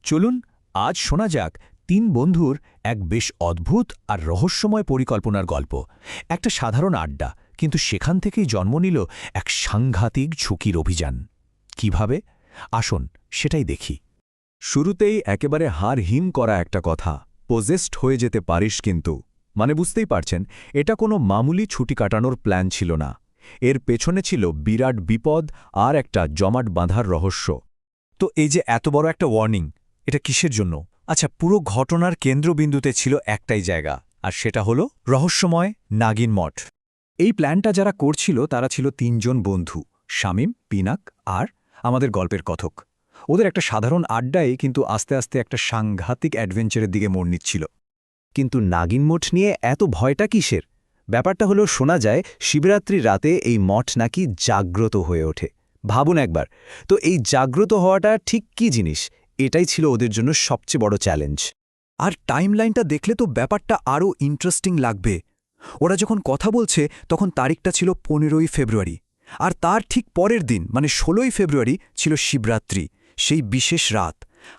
চলুন আজ শোনা যাক তিন বন্ধুর এক বেশ অদ্ভুত আর রহস্যময় পরিকল্পনার গল্প। একটা সাধারণ আড্ডা, কিন্তু সেখান থেকেই জন্ম নিল এক সাংঘাতিক ঝুঁকির অভিযান। কিভাবে? আসুন সেটাই দেখি। শুরুতেই একেবারে হাড় হিম করা একটা কথা, পজেসড হয়ে যেতে পারিস কিন্তু। মানে বুঝতেই পারছেন, এটা কোনো মামুলি ছুটি কাটানোর প্ল্যান ছিল না। এর পেছনে ছিল বিরাট বিপদ আর একটা জমাট বাঁধার রহস্য। তো এই যে এত বড় একটা ওয়ার্নিং, এটা কিসের জন্য? আচ্ছা, পুরো ঘটনার কেন্দ্রবিন্দুতে ছিল একটাই জায়গা, আর সেটা হলো রহস্যময় নাগিন মঠ। এই প্ল্যানটা যারা করছিল তারা ছিল তিনজন বন্ধু, শামীম, পিনাক আর আমাদের গল্পের কথক। ওদের একটা সাধারণ আড্ডায় কিন্তু আস্তে আস্তে একটা সাংঘাতিক অ্যাডভেঞ্চারের দিকে মোড় নিচ্ছিল। কিন্তু নাগিন মঠ নিয়ে এত ভয়টা কিসের? ব্যাপারটা হলো, শোনা যায় শিবরাত্রির রাতে এই মঠ নাকি জাগ্রত হয়ে ওঠে। ভাবুন একবার, তো এই জাগ্রত হওয়াটা ঠিক কী জিনিস? এটাই ছিল ওদের জন্য সবচেয়ে বড় চ্যালেঞ্জ। আর টাইমলাইনটা দেখলে তো ব্যাপারটা আরও ইন্টারেস্টিং লাগবে। ওরা যখন কথা বলছে তখন তারিখটা ছিল 15ই ফেব্রুয়ারি, আর তার ঠিক পরের দিন মানে 16ই ফেব্রুয়ারি ছিল শিবরাত্রি, সেই বিশেষ রাত।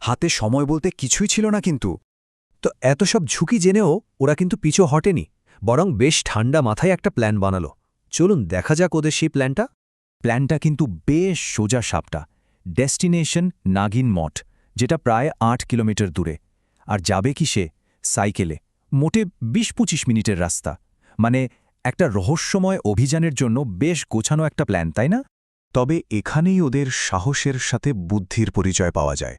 হাতে সময় বলতে কিছুই ছিল না কিন্তু। তো এত সব ঝুঁকি জেনেও ওরা কিন্তু পিছু হটেনি, বরং বেশ ঠান্ডা মাথায় একটা প্ল্যান বানালো। চলুন দেখা যাক ওদের সেই প্ল্যানটা কিন্তু বেশ সোজা সাপটা। ডেস্টিনেশন নাগিন মঠ, যেটা প্রায় 8 কিলোমিটার দূরে। আর যাবে কি সে? সাইকেলে। মোটে 20-25 মিনিটের রাস্তা। মানে একটা রহস্যময় অভিযানের জন্য বেশ গোছানো একটা প্ল্যান, তাই না? তবে এখানেই ওদের সাহসের সাথে বুদ্ধির পরিচয় পাওয়া যায়।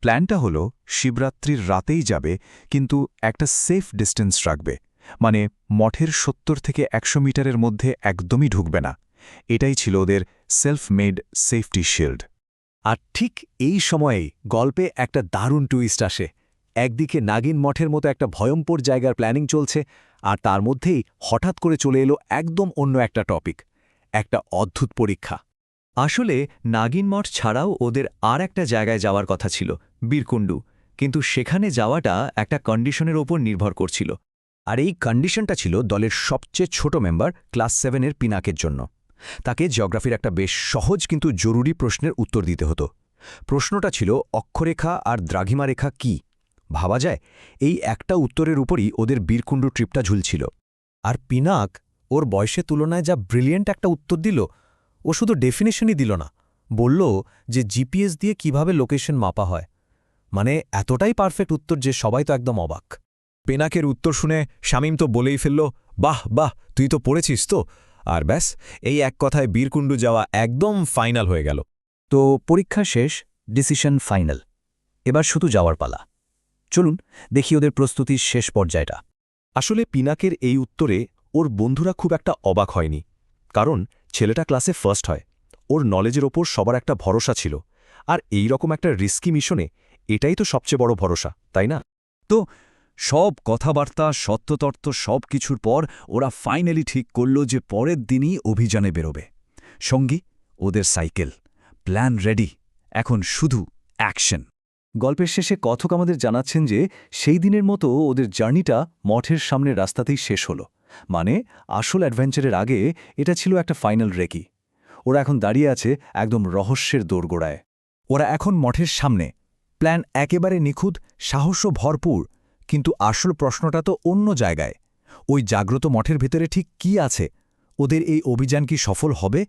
প্ল্যানটা হলো শিবরাত্রির রাতেই যাবে, কিন্তু একটা সেফ ডিস্টেন্স রাখবে। মানে মঠের 70 থেকে 100 মিটারের মধ্যে একদমই ঢুকবে না। এটাই ছিল ওদের সেলফ মেড সেফটি শিল্ড। আর ঠিক এই সময়েই গল্পে একটা দারুণ টুইস্ট আসে। একদিকে নাগিন মঠের মতো একটা ভয়ঙ্কর জায়গার প্ল্যানিং চলছে, আর তার মধ্যেই হঠাৎ করে চলে এলো একদম অন্য একটা টপিক, একটা অদ্ভুত পরীক্ষা। আসলে নাগিন মঠ ছাড়াও ওদের আর একটা জায়গায় যাওয়ার কথা ছিল, বীরকুণ্ডু। কিন্তু সেখানে যাওয়াটা একটা কন্ডিশনের ওপর নির্ভর করছিল। আর এই কন্ডিশনটা ছিল দলের সবচেয়ে ছোট মেম্বার ক্লাস 7-এর পিনাকের জন্য। তাকে জিওগ্রাফির একটা বেশ সহজ কিন্তু জরুরি প্রশ্নের উত্তর দিতে হতো। প্রশ্নটা ছিল, অক্ষরেখা আর দ্রাঘিমা রেখা কী? ভাবা যায়, এই একটা উত্তরের উপরই ওদের বীরকুণ্ডু ট্রিপটা ঝুলছিল। আর পিনাক ওর বয়সের তুলনায় যা ব্রিলিয়েন্ট একটা উত্তর দিল। ও শুধু ডেফিনেশনই দিল না, বলল যে জিপিএস দিয়ে কিভাবে লোকেশন মাপা হয়। মানে এতটাই পারফেক্ট উত্তর যে সবাই তো একদম অবাক। পিনাকের উত্তর শুনে শামীম তো বলেই ফেলল, বাহ বাহ, তুই তো পড়েছিস তো। আর ব্যাস, এই এক কথায় বীরকুণ্ডু যাওয়া একদম ফাইনাল হয়ে গেল। তো পরীক্ষা শেষ, ডিসিশন ফাইনাল। এবার শুধু যাওয়ার পালা। চলুন দেখি ওদের প্রস্তুতির শেষ পর্যায়টা। আসলে পিনাকের এই উত্তরে ওর বন্ধুরা খুব একটা অবাক হয়নি, কারণ ছেলেটা ক্লাসে ফার্স্ট হয়। ওর নলেজের ওপর সবার একটা ভরসা ছিল, আর এই রকম একটা রিস্কি মিশনে এটাই তো সবচেয়ে বড় ভরসা, তাই না? তো সব কথাবার্তা সত্যতর্থ সব কিছুর পর ওরা ফাইনালি ঠিক করল যে পরের দিনই অভিযানে বেরোবে। সঙ্গী ওদের সাইকেল, প্ল্যান রেডি, এখন শুধু অ্যাকশন। গল্পের শেষে কথক আমাদের জানাচ্ছেন যে সেই দিনের মতো ওদের জার্নিটা মঠের সামনের রাস্তাতেই শেষ হলো। মানে আসল অ্যাডভেঞ্চারের আগে এটা ছিল একটা ফাইনাল রেকি। ওরা এখন দাঁড়িয়ে আছে একদম রহস্যের দোরগোড়ায়। ওরা এখন মঠের সামনে, প্ল্যান একেবারে নিখুঁত, সাহসও ভরপুর। কিন্তু আসল প্রশ্নটা তো অন্য জায়গায়। ওই জাগ্রত মঠের ভেতরে ঠিক কি আছে? ওদের এই অভিযান কি সফল হবে,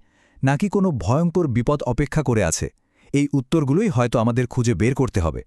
নাকি কোনো ভয়ঙ্কর বিপদ অপেক্ষা করে আছে? এই উত্তরগুলোই হয়তো আমাদের খুঁজে বের করতে হবে।